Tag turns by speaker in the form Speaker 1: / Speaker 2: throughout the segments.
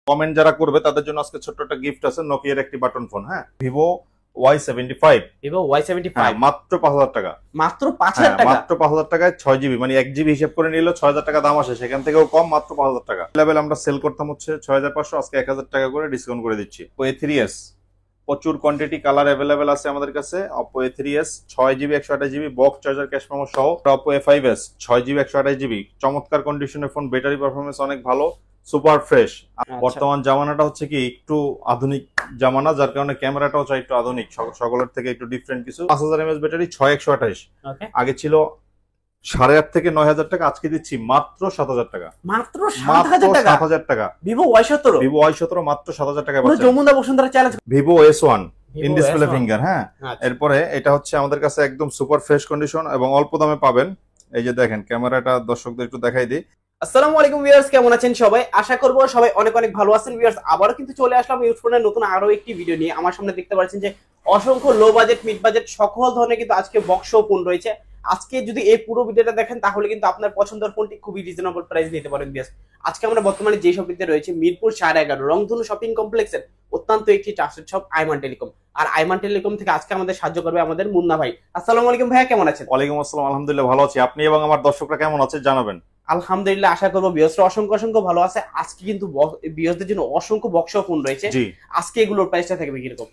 Speaker 1: Comment যারা করবে তাদের জন্য আজকে ছোট্ট একটা গিফট আছে, নোকিয়ার একটি বাটন ফোন। হ্যাঁ, ভিভো Y75।
Speaker 2: ভিভো Y75
Speaker 1: মাত্র 5000 টাকা।
Speaker 2: মাত্র 5000 টাকা?
Speaker 1: মাত্র 5000 টাকায় 6GB, মানে 1GB হিসাব করে নিলে 6000 টাকা দাম আসে, সেখান থেকেও কম, মাত্র 5000 টাকা। লেভেল আমরা সেল করতাম হচ্ছে 6500, আজকে 1000 টাকা করে ডিসকাউন্ট করে দিচ্ছি। Oppo A3s প্রচুর কোয়ান্টিটি কালার অ্যাভেলেবেল আছে আমাদের কাছে। Oppo A3s 6GB 128GB box charger cash memo সহ। Oppo A5s 6GB 128GB, চমৎকার কন্ডিশনের ফোন, ব্যাটারি পারফরমেন্স অনেক ভালো, সুপার ফ্রেশ। বর্তমান জামানাটা হচ্ছে কি একটু আধুনিক জামানা, যার কারণে ক্যামেরাটাও চাই একটু আধুনিক, সকলের থেকে একটু ডিফারেন্ট কিছু। 5000 mAh ব্যাটারি, 6128। আগে ছিল 8,500 থেকে 9000 টাকা, আজকে দিচ্ছি মাত্র 7000 টাকা।
Speaker 2: মাত্র 7000
Speaker 1: টাকা।
Speaker 2: ভিভো Y17
Speaker 1: মাত্র 7000 টাকা
Speaker 2: পুরো Jamuna Bashundhara challenge.
Speaker 1: Vivo S1 in display finger. হ্যাঁ, এরপরে এটা হচ্ছে আমাদের কাছে একদম সুপার ফ্রেশ কন্ডিশন এবং অল্প দামে পাবেন। এই যে দেখেন, ক্যামেরাটা দর্শকদের একটু দেখাই দিই।
Speaker 2: আসসালামু আলাইকুম ভিউয়ার্স, কেমন আছেন সবাই? আশা করব সবাই অনেক অনেক ভালো আছেন। ভিউয়ার্স, আবারও কিন্তু চলে আসলাম ইউজফোনের নতুন আরো একটি ভিডিও নিয়ে। আমার সামনে দেখতে পাচ্ছেন যে অসংখ্য লো বাজেট, মিড বাজেট সকল ধরনের কিন্তু আজকে বক্স ফোন রয়েছে। আজকে যদি এই পুরো ভিডিওটা দেখেন তাহলে কিন্তু আপনার পছন্দের ফোনটি খুবই রিজনেবল প্রাইস নিতে পারেন। ভিউয়ার্স, আজকে আমরা বর্তমানে যে শপিংতে রয়েছে মিরপুর 11.5 রংধনু শপিং কমপ্লেক্সের অত্যন্ত একটি ট্রাস্টেড শপ আইমান টেলিকম। আর আইমান টেলিকম থেকে আজকে আমাদের সাহায্য করবে আমাদের মুন্না ভাই। আসসালামু আলাইকুম ভাইয়া, কেমন আছেন?
Speaker 1: ওয়ালাইকুম আসসালাম, আলহামদুলিল্লাহ ভালো আছি। আপনি এবং আমার দর্শকরা কেমন আছে জানাবেন।
Speaker 2: আলহামদুলিল্লাহ, আশা করবো ভিউয়ার্সরা অসংখ্য অসংখ্য ভালো আছে। আজকে কিন্তু ভিউয়ার্সদের জন্য অসংখ্য বক্স ফোন রয়েছে। আজকে এগুলোর প্রাইসটা থাকবে কিরকম?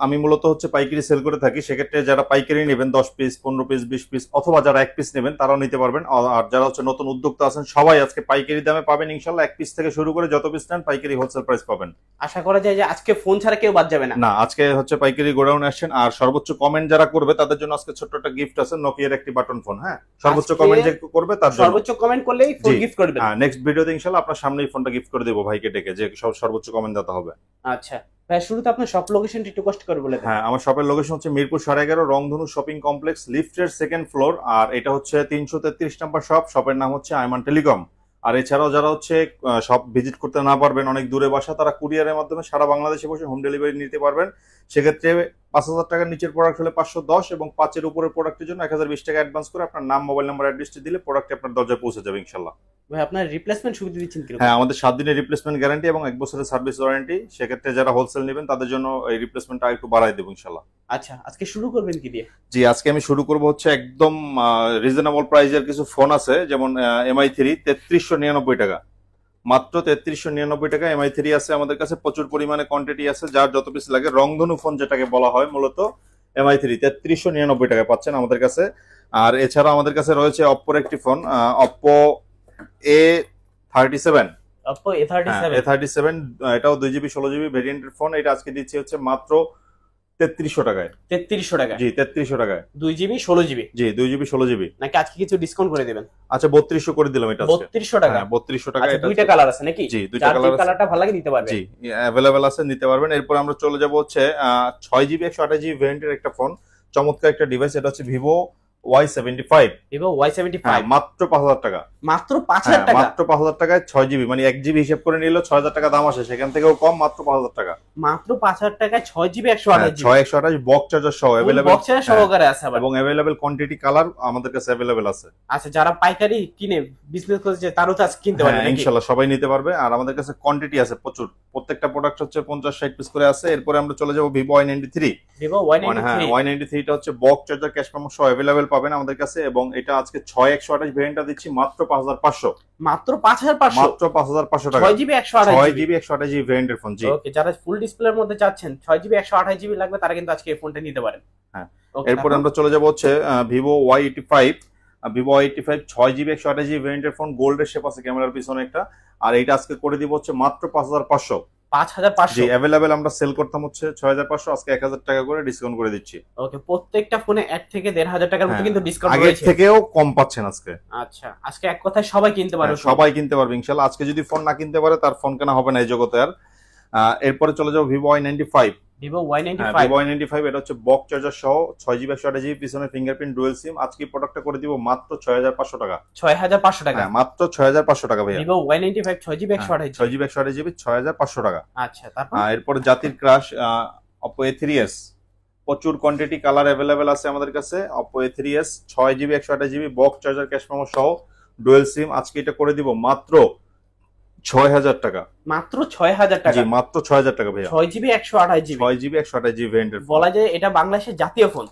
Speaker 1: আমি মূলত হচ্ছে পাইকারি সেল করে থাকি, সেক্ষেত্রে যারা পাইকারি নেবেন 10 পিস 15 পিস 20 পিস অথবা যারা 1 পিস নেবেন তারাও নিতে পারবেন। আর যারা হচ্ছে নতুন উদ্যোক্তা আছেন সবাই আজকে পাইকারি দামে পাবেন ইনশাল্লাহ। 1 পিস থেকে শুরু করে যত পিস নেন পাইকারি হোলসেল প্রাইস পাবেন।
Speaker 2: আশা করা যায় যে আজকে ফোন ছাড়া কেউ বাদ যাবে না।
Speaker 1: না, আজকে হচ্ছে পাইকারি গোডাউনে আসছেন। আর সর্বোচ্চ কমেন্ট যারা করবে তাদের জন্য আজকে ছোট্ট একটা গিফট আছে, নোকিয়ার একটি বাটন ফোন। হ্যাঁ, সর্বোচ্চ কমেন্ট যে করবে তার জন্য
Speaker 2: সর্বোচ্চ কমেন্ট করলেই ফোন গিফট করবেন।
Speaker 1: হ্যাঁ, নেক্সট ভিডিওতে ইনশাল্লাহ আপনার সামনেই ফোনটা গিফট করে দেব ভাইকে ডেকে, যে সর্বোচ্চ কমেন্ট দাতা হবে।
Speaker 2: আচ্ছা ভাই, শুরুতে আপনার শপ লোকেশনটি একটু কষ্ট করে বলে দেন।
Speaker 1: হ্যাঁ, আমার শপের লোকেশন হচ্ছে মিরপুর 11.5 রংধনু শপিং কমপ্লেক্স, লিফটের 2nd ফ্লোর। আর এটা হচ্ছে 333 নম্বর শপ। শপের নাম হচ্ছে আইমান টেলিকম। আর এছাড়াও যারা হচ্ছে শপ ভিজিট করতে না পারবেন, অনেক দূরে বাসা, তারা কুরিয়ারের মাধ্যমে সারা বাংলাদেশে বসে হোম ডেলিভারি নিতে পারবেন। সেক্ষেত্রে 5000 টাকার নিচের প্রোডাক্ট হলে 510 এবং 5 এর উপরের প্রোডাক্টের জন্য 1020 টাকা অ্যাডভান্স করে আপনার নাম, মোবাইল নাম্বার, অ্যাড্রেসটি দিলে প্রোডাক্ট আপনার দরজায় পৌঁছে যাবে ইনশাল্লাহ।
Speaker 2: ভাই, আপনার রিপ্লেসমেন্ট সুবিধা দিচ্ছেন কি?
Speaker 1: হ্যাঁ, আমাদের 7 দিনের রিপ্লেসমেন্ট গ্যারান্টি এবং 1 বছরের সার্ভিস ওয়ারেন্টি। সেক্ষেত্রে যারা হোলসেল নেবেন তাদের জন্য এই রিপ্লেসমেন্টটা একটু বাড়াই দেবো ইনশাল্লাহ।
Speaker 2: আচ্ছা, আজকে শুরু করবেন কি দিয়ে?
Speaker 1: জি, আজকে আমি শুরু করব হচ্ছে একদম রিজনেবল প্রাইজের কিছু ফোন আছে, যেমন MI3 3399 টাকা, মাত্র 3399 টাকা MI3 আছে আমাদের কাছে। প্রচুর পরিমাণে কোয়ান্টিটি আছে, যার যত পিস লাগে। রংধনু ফোন যেটাকে বলা হয় মূলত, MI3 3399 টাকায় পাচ্ছেন আমাদের কাছে। আর এছাড়া আমাদের কাছে রয়েছে অপ্পোর একটি phone, Oppo A37।
Speaker 2: Oppo A37
Speaker 1: এটাও 2GB 16GB ভেরিয়েন্টের ফোন। এটা আজকে দিচ্ছি হচ্ছে মাত্র 3300 টাকায়।
Speaker 2: 3300 টাকা?
Speaker 1: জি, 3300 টাকায়।
Speaker 2: 2GB 16GB?
Speaker 1: জি, 2GB 16GB।
Speaker 2: নাকি আজকে কিছু ডিসকাউন্ট করে দিবেন?
Speaker 1: আচ্ছা, 3200 করে দিলাম এটা আজকে।
Speaker 2: 3200 টাকা?
Speaker 1: হ্যাঁ, 3200 টাকা।
Speaker 2: এটা দুইটা কালার আছে নাকি?
Speaker 1: জি, দুইটা কালার আছে।
Speaker 2: কালারটা ভালো লাগে নিতে পারবেন।
Speaker 1: জি, अवेलेबल আছে, নিতে পারবেন। এরপর আমরা চলে যাব হচ্ছে 6GB 128GB ভেরিয়েন্টের একটা ফোন, চমৎকার একটা ডিভাইস। এটা হচ্ছে ভিভো Y75।
Speaker 2: ভিভো Y75
Speaker 1: মাত্র 5000 টাকা।
Speaker 2: মাত্র 5000 টাকা?
Speaker 1: মাত্র 5000 টাকায় 6GB, মানে 1GB হিসাব করে নিলে 6000 টাকা দাম আসে, সেখান থেকেও কম, মাত্র 5000 টাকা।
Speaker 2: মাত্র 5000 টাকায় 6GB 128GB
Speaker 1: 128 বক্স চার্জার সহ अवेलेबल,
Speaker 2: বক্স চার্জার সহকারে আছে আবার,
Speaker 1: এবং अवेलेबल কোয়ান্টিটি কালার আমাদের কাছে अवेलेबल আছে।
Speaker 2: আচ্ছা, যারা পাইকারি কিনে বিজনেস করছে তারও তো আজকে কিনতে পারবে
Speaker 1: ইনশাআল্লাহ, সবাই নিতে পারবে। আর আমাদের কাছে কোয়ান্টিটি আছে প্রচুর, প্রত্যেকটা প্রোডাক্ট হচ্ছে 50-60 পিস করে আছে। এরপরে আমরা চলে যাব Vivo Y93।
Speaker 2: Vivo Y93
Speaker 1: Y93 টা হচ্ছে বক্স চার্জার ক্যাশ মেমো সহ अवेलेबल পাবেন আমাদের কাছে। এবং এটা আজকে 6128 ভেরিয়েন্টটা দিচ্ছি মাত্র 5500।
Speaker 2: মাত্র 5500?
Speaker 1: মাত্র 5500 টাকা।
Speaker 2: 6GB
Speaker 1: 128GB ভেরিয়েন্টের ফোন। জি,
Speaker 2: ওকে, যারা ফুল ডিসপ্লের মধ্যে চাচ্ছেন 6GB 128GB লাগবে তারা কিন্তু আজকে এই ফোনটা নিতে পারেন।
Speaker 1: হ্যাঁ, এরপর আমরা চলে যাব হচ্ছে Vivo Y85। Vivo Y85 6GB 128GB ভেরিয়েন্টের ফোন, গোল্ডের শেপ আছে ক্যামেরার পিছনে একটা। আর এটা আজকে করে দিব হচ্ছে মাত্র 5500।
Speaker 2: 5500?
Speaker 1: জি, अवेलेबल আমরা সেল করতাম হচ্ছে 6500, আজকে 1000 টাকা করে ডিসকাউন্ট করে দিচ্ছি।
Speaker 2: ওকে, প্রত্যেকটা ফোনে 1 থেকে 1500 টাকার মতো কিন্তু ডিসকাউন্ট
Speaker 1: রয়েছে, আগের থেকেও কম পাচ্ছেন আজকে।
Speaker 2: আচ্ছা, আজকে এক কথায় সবাই কিনতে পারবে।
Speaker 1: সবাই কিনতে পারবে ইনশাআল্লাহ। আজকে যদি ফোন না কিনতে পারে তার ফোন কেনা হবে না এই জগতে আর। এরপরে চলে যাব ভিভো Y95।
Speaker 2: ভিভো Y95
Speaker 1: এটা হচ্ছে বক্স চার্জার সহ 6GB 128GB, পিছনে ফিঙ্গারপ্রিন্ট ডুয়াল সিম। আজকে প্রোডাক্টটা করে দিব মাত্র 6500 টাকা।
Speaker 2: 6500 টাকা?
Speaker 1: মাত্র 6500 টাকা ভাইয়া।
Speaker 2: ভিভো Y95 6GB
Speaker 1: 128GB 6500 টাকা।
Speaker 2: আচ্ছা, তারপর
Speaker 1: এরপরে জাতির ক্রাশ Oppo A3s, প্রচুর কোয়ান্টিটি কালার अवेलेबल আছে আমাদের কাছে। Oppo A3s 6GB 128GB box charger cash memo সহ ডুয়াল সিম। আজকে এটা করে দিব মাত্র ৬,০০০ টাকা।
Speaker 2: মাত্র ৬,০০০ টাকা।
Speaker 1: জি মাত্র ৬,০০০ টাকা ভাইয়া।
Speaker 2: 6GB 128GB।
Speaker 1: 6GB 128GB ভেরিয়েন্টের ফোন।
Speaker 2: বলা যায় এটা বাংলাদেশের জাতীয় ফোন।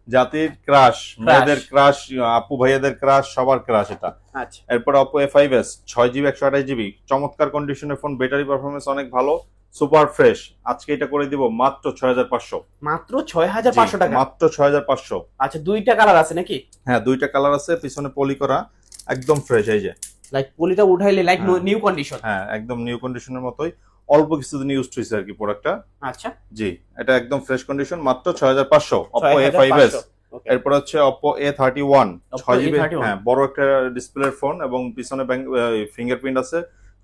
Speaker 1: জাতির ক্রাশ, মেয়েদের ক্রাশ, আপু ভাইয়াদের ক্রাশ, সবার ক্রাশ এটা।
Speaker 2: আচ্ছা।
Speaker 1: এরপর Oppo A5s 6GB 128GB, চমৎকার কন্ডিশনের ফোন, ব্যাটারি পারফরমেন্স অনেক ভালো, সুপার ফ্রেশ। আজকে এটা করে দিব মাত্র ৬৫০০।
Speaker 2: মাত্র ৬৫০০ টাকা।
Speaker 1: মাত্র ৬৫০০।
Speaker 2: আচ্ছা, দুইটা কালার আছে নাকি?
Speaker 1: হ্যাঁ, দুইটা কালার আছে, পিছনে পলি করা, একদম ফ্রেশ। এই যে
Speaker 2: লাইক পলিটা উঠাইলে লাইক নিউ কন্ডিশন।
Speaker 1: হ্যাঁ, একদম নিউ কন্ডিশনের মতোই, অল্প কিছুদিন ইউজ হয়েছে আর কি প্রোডাক্টটা।
Speaker 2: আচ্ছা
Speaker 1: জি, এটা একদম ফ্রেশ কন্ডিশন, মাত্র ৬৫০০। Oppo A5s। এরপর হচ্ছে Oppo A31 6GB, হ্যাঁ বড় একটা ডিসপ্লের ফোন এবং পিছনে ফিঙ্গারপ্রিন্ট আছে,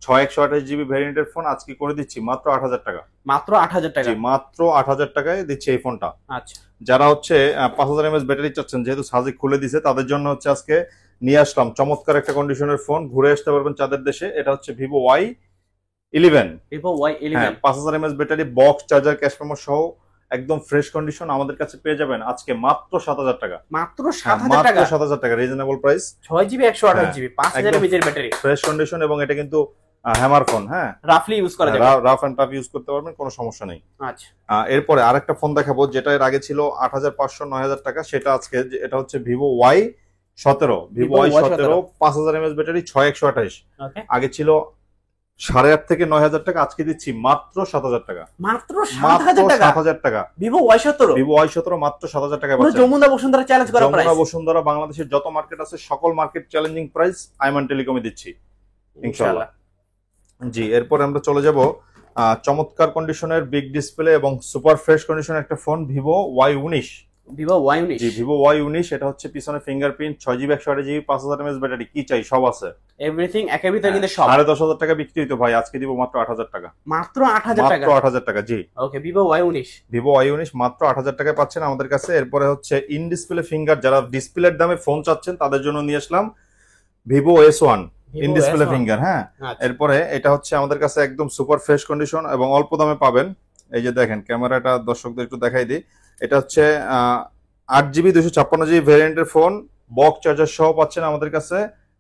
Speaker 1: ৬/১28GB ভ্যারিয়েন্টের ফোন। আজকে করে দিচ্ছি মাত্র ৮০০০ টাকা।
Speaker 2: মাত্র ৮০০০ টাকা।
Speaker 1: জি মাত্র ৮০০০ টাকায় দিচ্ছি এই ফোনটা।
Speaker 2: আচ্ছা,
Speaker 1: যারা হচ্ছে 5000 mAh ব্যাটারি চাচ্ছেন, যেহেতু সাজিক খুলে দিছে, তাদের জন্য হচ্ছে আজকে নিয়ে আসলাম চমৎকার একটা কন্ডিশনের ফোন, ঘুরে আসতে পারবেন চাঁদের দেশে। এটা হচ্ছে Vivo Y11।
Speaker 2: Vivo Y11,
Speaker 1: হ্যাঁ, 5000 mAh battery, box charger, cash memo সহ একদম ফ্রেশ কন্ডিশন আমাদের কাছে পেয়ে যাবেন আজকে মাত্র ৭০০০ টাকা।
Speaker 2: মাত্র
Speaker 1: হ্যাঁ,
Speaker 2: ৭০০০ টাকা।
Speaker 1: মাত্র ৭০০০ টাকা, reasonable price.
Speaker 2: 6GB 128GB 5000 mAh এর ব্যাটারি,
Speaker 1: ফ্রেশ কন্ডিশন, এবং এটা কিন্তু হ্যামার ফোন। হ্যাঁ,
Speaker 2: রাফলি ইউজ করা যাবে,
Speaker 1: রাফ এন্ড টাফ ইউজ করতে পারবেন, কোনো সমস্যা নেই।
Speaker 2: আচ্ছা,
Speaker 1: এরপরে আরেকটা ফোন দেখাবো, যেটা এর আগে ছিল ৮৫০০ ৯০০০ টাকা, সেটা আজকে এটা হচ্ছে Vivo Y17। Vivo Y17 5000 mAh battery, ৬/১28।
Speaker 2: ওকে,
Speaker 1: আগে ছিল ৮৫০০ থেকে ৯০০০ টাকা, আজকে দিচ্ছি মাত্র ৭০০০ টাকা।
Speaker 2: মাত্র ৭০০০ টাকা।
Speaker 1: ৭০০০ টাকা
Speaker 2: Vivo Y17।
Speaker 1: Vivo Y17 মাত্র ৭০০০ টাকা
Speaker 2: পুরো
Speaker 1: পাচ্ছেন।
Speaker 2: যমুনা বসুন্ধরা চ্যালেঞ্জ করা প্রাইস।
Speaker 1: যমুনা বসুন্ধরা, বাংলাদেশের যত মার্কেট আছে সকল মার্কেট চ্যালেঞ্জিং প্রাইস আইমান টেলিকমে দিচ্ছি ইনশাআল্লাহ। জি, এরপরে আমরা চলে যাব চমৎকার কন্ডিশনের বিগ ডিসপ্লে এবং সুপার ফ্রেশ কন্ডিশনের একটা phone, Vivo Y19।
Speaker 2: Vivo Y19।
Speaker 1: জি, Vivo Y19। এটা হচ্ছে পিছনে fingerprint, 6GB 128GB 5000 mAh battery, কি চাই সব আছে,
Speaker 2: এভরিথিং একের ভিতরে কিন্তু সব।
Speaker 1: ১০,৫০০ টাকা বিক্রি হইতো ভাই, আজকে দিব মাত্র ৮০০০ টাকা।
Speaker 2: মাত্র ৮০০০ টাকা।
Speaker 1: মাত্র ৮০০০ টাকা। জি,
Speaker 2: ওকে, Vivo Y19।
Speaker 1: Vivo Y19 মাত্র ৮০০০ টাকায় পাচ্ছেন আমাদের কাছে। এরপরে হচ্ছে ইন ডিসপ্লে ফিঙ্গার, যারা ডিসপ্লের দামে ফোন চাচ্ছেন তাদের জন্য নিয়ে আসলাম Vivo S1 in display finger. হ্যাঁ, এরপরে এটা হচ্ছে আমাদের কাছে একদম সুপার ফ্রেশ কন্ডিশন এবং অল্প দামে পাবেন। এই যে দেখেন, ক্যামেরাটা দর্শকদের একটু দেখাই দিই। এটা হচ্ছে 8GB 256GB ভ্যারিয়েন্টের phone, box charger সহ পাচ্ছেন আমাদের কাছে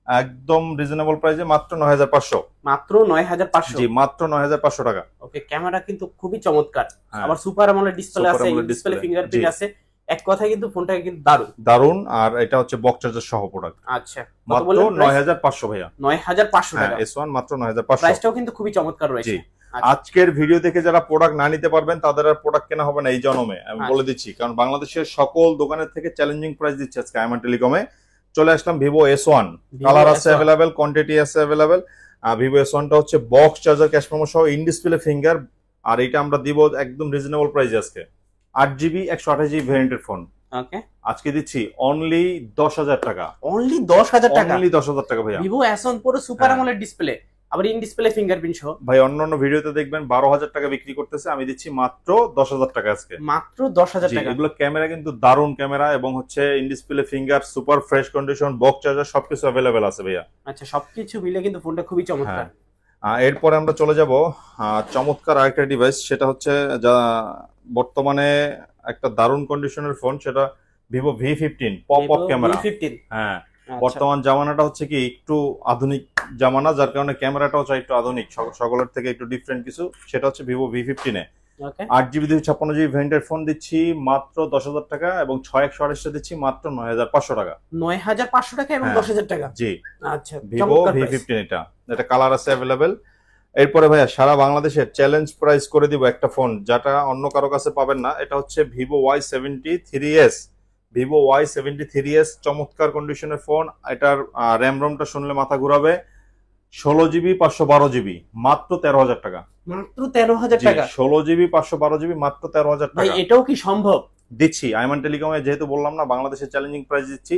Speaker 1: একদম রিজনেবল প্রাইসে, মাত্র ৯৫০০।
Speaker 2: মাত্র ৯৫০০।
Speaker 1: জি, মাত্র ৯৫০০ টাকা।
Speaker 2: ওকে, ক্যামেরা কিন্তু খুবই চমৎকার, আবার সুপার অ্যামোলেড ডিসপ্লে আছে, ডিসপ্লে ফিঙ্গারপ্রিন্ট আছে, এক কথায় কিন্তু ফোনটা কিন্তু দারুন। আর এটা হচ্ছে বক্স চার্জার সহ প্রোডাক্ট। আচ্ছা,
Speaker 1: মাত্র ৯৫০০ ভাইয়া।
Speaker 2: ৯৫০০ টাকা
Speaker 1: S1 মাত্র ৯৫০০।
Speaker 2: প্রাইসটাও কিন্তু খুবই চমৎকার রয়েছে।
Speaker 1: আজকের ভিডিও দেখে যারা প্রোডাক্ট না নিতে পারবেন তাদের আর প্রোডাক্ট কেনা হবে না এই জন্মে, আমি বলে দিচ্ছি, কারণ বাংলাদেশের সকল দোকানের থেকে চ্যালেঞ্জিং প্রাইস দিচ্ছে আজকে আইমান টেলিকমে। চলে আসলাম Vivo S1, কালার আছে अवेलेबल, কোয়ান্টিটি আছে अवेलेबल। Vivo S1 টা হচ্ছে বক্স চার্জার, ক্যাশ মেমো সহ, ইন ডিসপ্লে ফিঙ্গার, আর এটা আমরা দিব একদম রিজনেবল প্রাইসে আজকে। 8GB 128GB ভ্যারিয়েন্টের phone.
Speaker 2: ওকে,
Speaker 1: আজকে দিচ্ছি অনলি ১০,০০০ টাকা।
Speaker 2: অনলি ১০,০০০ টাকা।
Speaker 1: অনলি ১০,০০০ টাকা ভাইয়া।
Speaker 2: Vivo S1 পুরো সুপার অ্যামোলেড ডিসপ্লে, আবার ইন ডিসপ্লে ফিঙ্গারপ্রিন্ট সহ।
Speaker 1: ভাই অন্যান্য ভিডিওতে দেখবেন ১২,০০০ টাকা বিক্রি করতেছে, আমি দিচ্ছি মাত্র ১০,০০০ টাকা আজকে।
Speaker 2: মাত্র ১০,০০০ টাকা।
Speaker 1: এগুলো ক্যামেরা কিন্তু দারুন ক্যামেরা, এবং হচ্ছে in display finger, super fresh condition, box charger সবকিছু अवेलेबल আছে ভাইয়া।
Speaker 2: আচ্ছা, সবকিছু মিলে কিন্তু ফোনটা খুবই চমৎকার।
Speaker 1: এরপরে আমরা চলে যাব চমৎকার আরেকটা ডিভাইস, সেটা হচ্ছে যা বর্তমানে একটা দারুন কন্ডিশনের ফোন, সেটা Vivo V15 pop up camera. হ্যাঁ, বর্তমান জামানাটা হচ্ছে কি একটু আধুনিক জামানা, যার কারণে ক্যামেরাটাও চাই একটু আধুনিক, সকলের থেকে একটু ডিফারেন্ট কিছু। সেটা হচ্ছে Vivo V15 এ 8GB 256GB ভ্যারিয়েন্টের ফোন দিচ্ছি মাত্র ১০,০০০ টাকা, এবং ৬/১২৮ দিচ্ছি মাত্র ৯৫০০ টাকা।
Speaker 2: ৯৫০০ টাকা এবং 10,০০০ টাকা।
Speaker 1: জি,
Speaker 2: আচ্ছা,
Speaker 1: Vivo V15 এটা কালার আছে अवेलेबल। এরপরে ভাইয়া সারা বাংলাদেশের চ্যালেঞ্জ প্রাইস করে দিব একটা ফোন, যেটা অন্য কারো কাছে পাবেন না। এটা হচ্ছে Vivo Y73s। Vivo Y73s চমৎকার কন্ডিশনের ফোন। এটার র্যাম রোমটা শুনলে মাথা ঘুরাবে। 16GB 512GB মাত্র ১৩,০০০ টাকা।
Speaker 2: মাত্র ১৩,০০০ টাকা।
Speaker 1: 16GB 512GB মাত্র ১৩,০০০ টাকা।
Speaker 2: ভাই এটাও কি সম্ভব?
Speaker 1: দিচ্ছি আইমান টেলিকমে, যেহেতু বললাম না বাংলাদেশের চ্যালেঞ্জিং প্রাইস দিচ্ছি।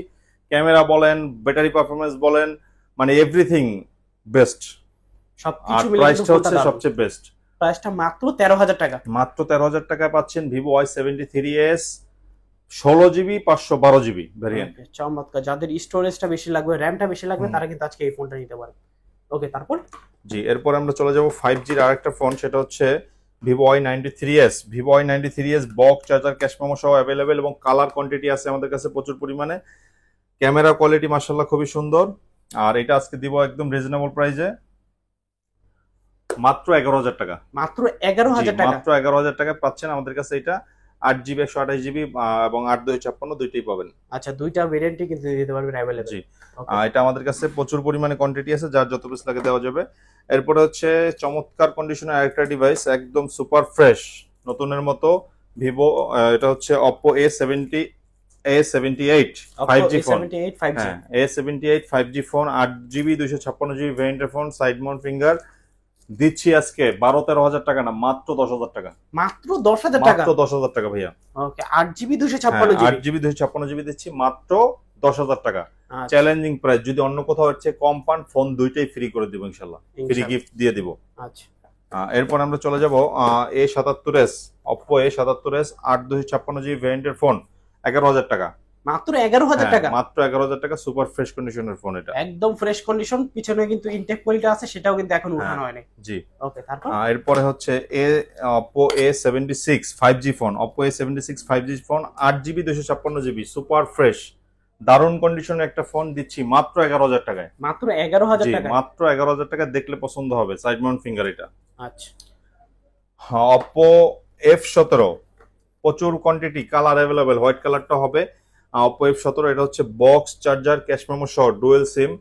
Speaker 1: ক্যামেরা বলেন, ব্যাটারি পারফরমেন্স বলেন, মানে এভরিথিং বেস্ট।
Speaker 2: সবকিছু মিলে
Speaker 1: প্রাইসটা হচ্ছে সবচেয়ে বেস্ট।
Speaker 2: প্রাইসটা মাত্র ১৩,০০০ টাকা।
Speaker 1: মাত্র ১৩,০০০ টাকায় পাচ্ছেন Vivo Y73s 16GB 512GB variant.
Speaker 2: চমৎকার, যাদের স্টোরেজটা বেশি লাগবে, র্যামটা বেশি লাগবে, তারা কিন্তু আজকে এই ফোনটা নিতে পারে। ওকে, তারপর
Speaker 1: জি, এরপর আমরা চলে যাব 5G এর আরেকটা ফোন, সেটা হচ্ছে Vivo Y93s। Vivo Y93s box charger, cash memo সহ अवेलेबल, এবং কালার কোয়ান্টিটি আছে আমাদের কাছে প্রচুর পরিমাণে। ক্যামেরা কোয়ালিটি মাশাআল্লাহ খুবই সুন্দর, আর এটা আজকে দিব একদম রিজনেবল প্রাইসে মাত্র 11,000 টাকা।
Speaker 2: মাত্র 11,000 টাকা।
Speaker 1: মাত্র 11,000 টাকা পাচ্ছেন আমাদের কাছে। এটা 8GB 128GB এবং 8/256 দুইটাই পাবেন।
Speaker 2: আচ্ছা, দুইটা ভেরিয়েন্টই কিন্তু দিতে পারবেন अवेलेबल।
Speaker 1: জি, এটা আমাদের কাছে প্রচুর পরিমাণে কোয়ান্টিটি আছে, যার যত পিস লাগে দেওয়া যাবে। এরপরে হচ্ছে চমৎকার কন্ডিশনের আরেকটা ডিভাইস, একদম সুপার ফ্রেশ নতুনের মতো, ভিভো, এটা হচ্ছে Oppo A78 5G phone.
Speaker 2: A78 5G।
Speaker 1: হ্যাঁ, A78 5G phone, 8GB 256GB ভেরিয়েন্টের ফোন, সাইড মাউন্ট ফিঙ্গার। দিচ্ছি আজকে 12-13,000 টাকা না, মাত্র 10,000 টাকা।
Speaker 2: মাত্র 10,000 টাকা।
Speaker 1: মাত্র 10,000 টাকা ভাইয়া।
Speaker 2: ওকে, 8GB 256GB।
Speaker 1: 8GB 256GB দিচ্ছি মাত্র 10,000 টাকা।
Speaker 2: আচ্ছা।
Speaker 1: চ্যালেঞ্জিং প্রাইস, যদি অন্য কোথাও হচ্ছে কম পান, ফোন দুইটাই ফ্রি করে দিব ইনশাআল্লাহ, ফ্রি গিফট দিয়ে দিব।
Speaker 2: আচ্ছা,
Speaker 1: এরপর আমরা চলে যাব A77s, Oppo A77s 8/256GB ভেরিয়েন্টের ফোন, 11,000 টাকা।
Speaker 2: মাত্র 11,000 টাকা।
Speaker 1: মাত্র 11,000 টাকা, সুপার ফ্রেশ কন্ডিশনের ফোন এটা।
Speaker 2: একদম ফ্রেশ কন্ডিশন, পিছনে কিন্তু ইনটেক পলিটা আছে, সেটাও কিন্তু এখন উঠানো হয়নি।
Speaker 1: জি।
Speaker 2: ওকে, তারপর
Speaker 1: এরপরে হচ্ছে Oppo A76 5G phone, Oppo A76 5G phone, 8GB 256GB, super fresh দারুণ কন্ডিশনের একটা ফোন দিচ্ছি মাত্র 11,000 টাকায়।
Speaker 2: মাত্র 11,000
Speaker 1: জি,
Speaker 2: টাকা।
Speaker 1: মাত্র 11,000 টাকা, দেখলে পছন্দ হবে, সাইড মাউন্ট ফিঙ্গার এটা।
Speaker 2: আচ্ছা,
Speaker 1: Oppo F17 প্রচুর কোয়ান্টিটি, কালার अवेलेबल, হোয়াইট কালারটা হবে। Oppo F17 এটা হচ্ছে বক্স চার্জার, ক্যাশ মেমো সহ, ডুয়েল সিম।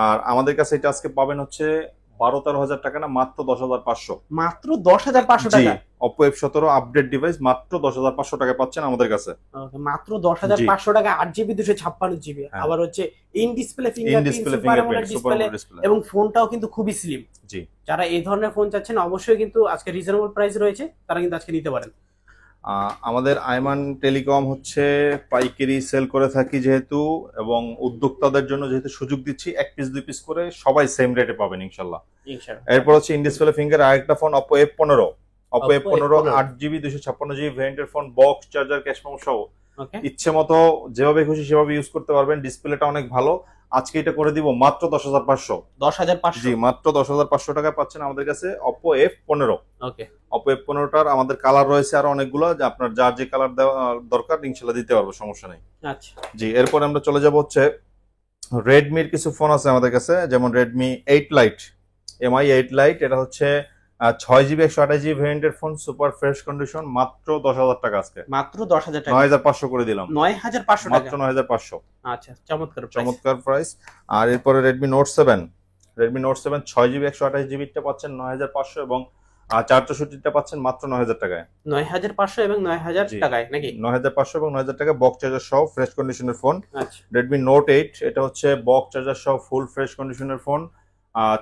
Speaker 1: আর আমাদের কাছে এটা আজকে পাবেন হচ্ছে 12-13,000 টাকা না, মাত্র 10,500।
Speaker 2: মাত্র 10,500 টাকা।
Speaker 1: Oppo F17 আপডেট ডিভাইস মাত্র 10,500 টাকা পাচ্ছেন আমাদের কাছে।
Speaker 2: ওকে, মাত্র 10,500 টাকা, 8GB 256GB। আবার হচ্ছে in display fingerprint, super AMOLED display, এবং ফোনটাও কিন্তু খুবই স্লিম।
Speaker 1: জি,
Speaker 2: যারা এই ধরনের ফোন চাচ্ছেন, অবশ্যই কিন্তু আজকে রিজনেবল প্রাইস রয়েছে, তারা কিন্তু আজকে নিতে পারেন।
Speaker 1: আমাদের আইমান টেলিকম হচ্ছে পাইকারি সেল করে থাকি যেহেতু, এবং উদ্যোক্তাদের জন্য যেহেতু সুযোগ দিচ্ছি, 1 পিস 2 পিস করে সবাই সেম রেটে পাবেন ইনশাল্লাহ। এরপর হচ্ছে ইন ডিসপ্লে ফিঙ্গার আরেকটা phone, Oppo F15। Oppo F15 8GB 256GB ভেরিয়েন্টের phone, box charger, cash memo সহ, ইচ্ছে মতো যেভাবে খুশি সেভাবে ইউজ করতে পারবেন। ডিসপ্লেটা অনেক ভালো। আজকে এটা করে দিব মাত্র 10,500।
Speaker 2: 10,500।
Speaker 1: জি, মাত্র 10,500 টাকায় পাচ্ছেন আমাদের কাছে Oppo F15।
Speaker 2: ওকে,
Speaker 1: Oppo F15টার আমাদের কালার রয়েছে আরো অনেকগুলো, যে আপনার যার যে কালার দরকার ইনশাআল্লাহ দিতে পারবো, সমস্যা নেই।
Speaker 2: আচ্ছা,
Speaker 1: জি, এরপর আমরা চলে যাব হচ্ছে রেডমির কিছু ফোন আছে আমাদের কাছে, যেমন Redmi 8 Lite, MI 8 Lite। এটা হচ্ছে 6GB 128GB ভেরিয়েন্টের ফোন, সুপার ফ্রেশ কন্ডিশন, মাত্র 10,000 টাকা আজকে।
Speaker 2: মাত্র 10,000 টাকা।
Speaker 1: 9,500 করে দিলাম।
Speaker 2: 9,500 টাকা,
Speaker 1: মাত্র 9,500।
Speaker 2: আচ্ছা, চমৎকার
Speaker 1: চমৎকার প্রাইস। আর এরপরে Redmi Note 7, Redmi Note 7 6GB 128GB টা পাচ্ছেন 9,500, এবং 464টা পাচ্ছেন মাত্র 9,000 টাকায়।
Speaker 2: 9,500 এবং 9,000 টাকায় নাকি?
Speaker 1: 9,500 এবং 9,000 টাকা, বক্স চার্জার সহ ফ্রেশ কন্ডিশনের ফোন।
Speaker 2: আচ্ছা,
Speaker 1: Redmi Note 8 এটা হচ্ছে বক্স চার্জার সহ ফুল ফ্রেশ কন্ডিশনের ফোন,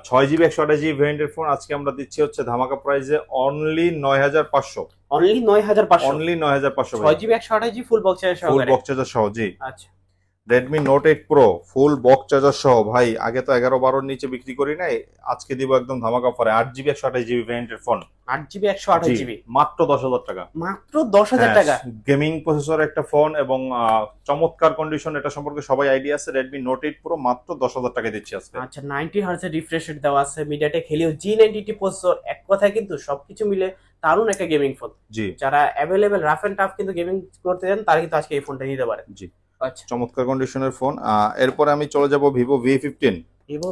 Speaker 1: 6GB 128GB ভেরিয়েন্টের ফোন। আজকে আমরা দিচ্ছি হচ্ছে ধামাকা প্রাইসে only 9,500।
Speaker 2: Only 9,500।
Speaker 1: Only 9,500
Speaker 2: 6GB 128GB full box charger
Speaker 1: full
Speaker 2: সহকারে।
Speaker 1: বক্স চার্জার সহ। জি,
Speaker 2: আচ্ছা,
Speaker 1: Redmi Note 8 Pro ফুল বক্স চার্জার সহ। ভাই, আগে তো 11-12 নিচে বিক্রি করি নাই, আজকে দিব একদম ধামাকা অফারে 8GB 128GB ভেরিয়েন্টের ফোন,
Speaker 2: 8GB 128GB,
Speaker 1: মাত্র 10,000 টাকা।
Speaker 2: মাত্র 10,000 টাকা।
Speaker 1: গেমিং প্রসেসর একটা ফোন, এবং চমৎকার কন্ডিশন, এটা সম্পর্কে সবাই আইডিয়া আছে। Redmi Note 8 Pro মাত্র 10,000 টাকা দিচ্ছি আজকে।
Speaker 2: আচ্ছা, 90 হার্টজের রিফ্রেশ রেট দেওয়া আছে, MediaTek Helio G90T প্রসেসর। এক কথায় কিন্তু সবকিছু মিলে দারুণ একটা গেমিং ফোন।
Speaker 1: জি,
Speaker 2: যারা अवेलेबल রাফ এন্ড টাফ কিন্তু গেমিং করতে চান, তারা কিন্তু আজকে এই ফোনটা নিতে পারেন।
Speaker 1: জি,
Speaker 2: আচ্ছা,
Speaker 1: চমৎকার কন্ডিশনের ফোন। এরপরে আমি চলে যাব Vivo V15,
Speaker 2: Vivo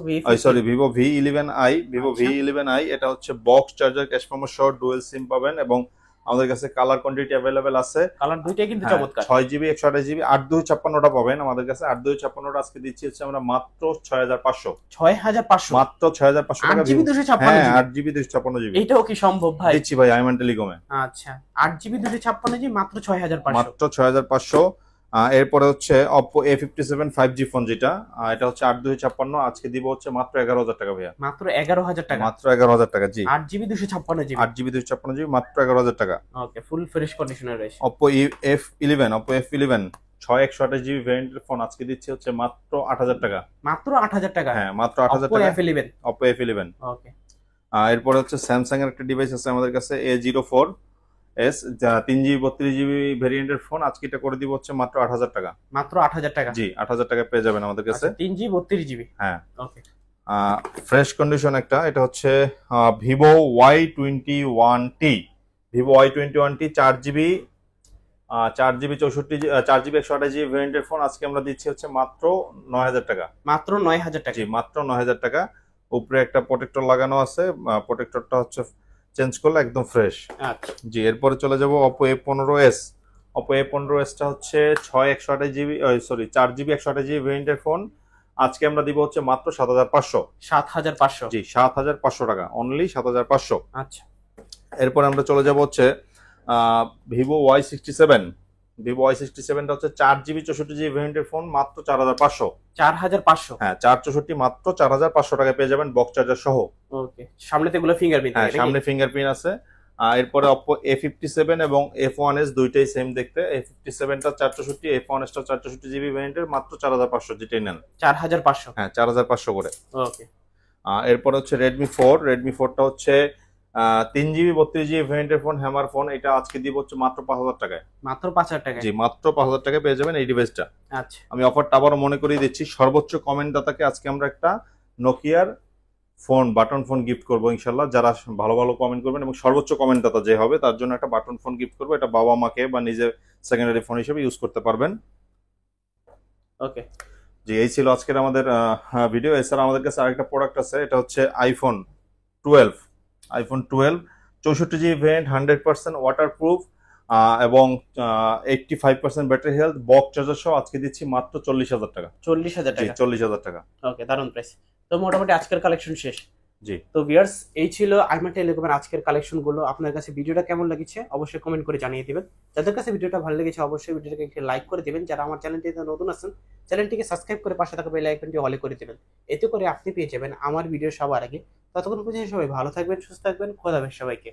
Speaker 1: Vivo V11i, Vivo V11i। এটা হচ্ছে বক্স চার্জার, ক্যাশ মেমো সহ, ডুয়েল সিম পাবেন, এবং আমাদের কাছে কালার কোয়ান্টিটি अवेलेबल আছে।
Speaker 2: কালার দুইটাই কিন্তু চমৎকার।
Speaker 1: 6GB 128GB 8/256টা পাবেন আমাদের কাছে। 8/256টা আজকে দিচ্ছি হচ্ছে আমরা মাত্র 6,500।
Speaker 2: 6,500,
Speaker 1: মাত্র 6,500 টাকা।
Speaker 2: 8GB 256GB।
Speaker 1: হ্যাঁ, 8GB 256GB
Speaker 2: এটাও কি সম্ভব ভাই?
Speaker 1: দিচ্ছি ভাই আইমান টেলিকমে।
Speaker 2: আচ্ছা, 8GB 256GB মাত্র 6,500।
Speaker 1: মাত্র 6,500। এরপরে হচ্ছে Oppo A57 5G ফোন, যেটা এটা হচ্ছে 8/256, আজকে দিব হচ্ছে মাত্র 11,000 টাকা ভাইয়া।
Speaker 2: মাত্র 11,000 টাকা।
Speaker 1: মাত্র 11,000 টাকা। জি,
Speaker 2: 8GB 256GB।
Speaker 1: 8GB 256GB মাত্র 11,000 টাকা।
Speaker 2: ওকে, ফুল ফ্রেশ কন্ডিশনে রয়েছে।
Speaker 1: Oppo F11 6/128GB ভেরিয়েন্টের ফোন, আজকে দিচ্ছি হচ্ছে মাত্র 8,000 টাকা।
Speaker 2: মাত্র 8,000 টাকা।
Speaker 1: হ্যাঁ, মাত্র 8,000 টাকা। Oppo F11।
Speaker 2: ওকে,
Speaker 1: এরপরে হচ্ছে স্যামসাং এর একটা ডিভাইস আছে আমাদের কাছে, A04s 3GB 32GB ভেরিয়েন্টের ফোন, আজকে এটা করে দিব হচ্ছে মাত্র 8,000 টাকা।
Speaker 2: মাত্র 8,000 টাকা।
Speaker 1: জি, 8,000 টাকা পেয়ে যাবেন আমাদের কাছে।
Speaker 2: 3GB 32GB।
Speaker 1: হ্যাঁ,
Speaker 2: ওকে,
Speaker 1: ফ্রেশ কন্ডিশন একটা, এটা হচ্ছে Vivo Y21t, Vivo Y21t 4GB 4GB 128GB ভেরিয়েন্টের ফোন, আজকে আমরা দিচ্ছি হচ্ছে মাত্র 9,000 টাকা।
Speaker 2: মাত্র 9,000 টাকা।
Speaker 1: জি, মাত্র 9,000 টাকা। উপরে একটা প্রোটেক্টর লাগানো আছে, প্রোটেক্টরটা হচ্ছে চেঞ্জ করলে একদম ফ্রেশ।
Speaker 2: আচ্ছা
Speaker 1: জি, এরপরে চলে যাব Oppo A15s। Oppo A15sটা হচ্ছে 6 128 জিবি, সরি 4 জিবি 128 জিবি ভেরিয়েন্টের ফোন। আজকে আমরা দিব হচ্ছে মাত্র 7500।
Speaker 2: 7500।
Speaker 1: জি, 7500 টাকা, অনলি 7500।
Speaker 2: আচ্ছা
Speaker 1: এরপর আমরা চলে যাব হচ্ছে Vivo Y67। Vivo Y67টা হচ্ছে 4 জিবি 64 জিবি ভেরিয়েন্টের ফোন, মাত্র 4500।
Speaker 2: 4500।
Speaker 1: হ্যাঁ, 464 মাত্র 4500 টাকায় পেয়ে যাবেন বক্স চার্জার সহ।
Speaker 2: ওকে, সামনে তো এগুলো ফিঙ্গারপ্রিন্ট
Speaker 1: হ্যাঁ,
Speaker 2: থাকে
Speaker 1: সামনে ফিঙ্গারপ্রিন্ট আছে। এরপরে Oppo A57 এবং F1s দুইটাই সেম দেখতে। A57টা 464, F1sটা 464 জিবি ভেরিয়েন্টের, মাত্র 4500 যেটাই নেন।
Speaker 2: 4500।
Speaker 1: হ্যাঁ, 4500 করে।
Speaker 2: ওকে
Speaker 1: এরপর হচ্ছে Redmi 4টা হচ্ছে 3 জিবি 32 জিবি ভেরিয়েন্টের ফোন, হ্যামার ফোন। এটা আজকে দিব হচ্ছে মাত্র 5000 টাকায়।
Speaker 2: মাত্র 5000 টাকায়।
Speaker 1: জি, মাত্র 5000 টাকায় পেয়ে যাবেন এই ডিভাইসটা।
Speaker 2: আচ্ছা
Speaker 1: আমি অফারটা আবারও মনে করিয়ে দিচ্ছি, সর্বোচ্চ কমেন্ট দাতাকে আজকে আমরা একটা নোকিয়ার ফোন, বাটন ফোন গিফট করবো ইনশাল্লাহ। যারা ভালো ভালো কমেন্ট করবেন এবং সর্বোচ্চ কমেন্ট দাতা যে হবে তার জন্য একটা বাটন ফোন গিফট করবো। এটা বাবা মাকে বা নিজের সেকেন্ডারি ফোন হিসেবে ইউজ করতে পারবেন।
Speaker 2: ওকে
Speaker 1: জি, এই ছিল আজকের আমাদের ভিডিও। এছাড়া আমাদের কাছে আরেকটা প্রোডাক্ট আছে, এটা হচ্ছে iPhone 12। iPhone 12 64 GB variant, 100% waterproof এবং 85% ব্যাটারি হেলথ, বক্স চার্জার সহ আজকে দিচ্ছি মাত্র 40,000 টাকা।
Speaker 2: 40000
Speaker 1: জি,
Speaker 2: টাকা।
Speaker 1: 40,000 টাকা।
Speaker 2: ওকে, দারুন প্রাইস। তো মোটামুটি আজকের কালেকশন শেষ।
Speaker 1: জি,
Speaker 2: তো ভিউয়ার্স, এই ছিল আইমা টেলিকমের আজকের কালেকশন গুলো। আপনার কাছে ভিডিওটা কেমন লেগেছে অবশ্যই কমেন্ট করে জানিয়ে দিবেন। যাদের কাছে ভিডিওটা ভালো লেগেছে অবশ্যই ভিডিওটাকে একটি লাইক করে দিবেন। যারা আমার চ্যানেলটিতে নতুন আছেন চ্যানেলটিকে সাবস্ক্রাইব করে পাশে থাকা বেল আইকনটি অলে করে দিবেন। এতে করে আপনি পেয়ে যাবেন আমার ভিডিও সবার আগে। ততক্ষণ পর্যন্ত সবাই ভালো থাকবেন, সুস্থ থাকবেন। খোদা হাফেজ সবাইকে।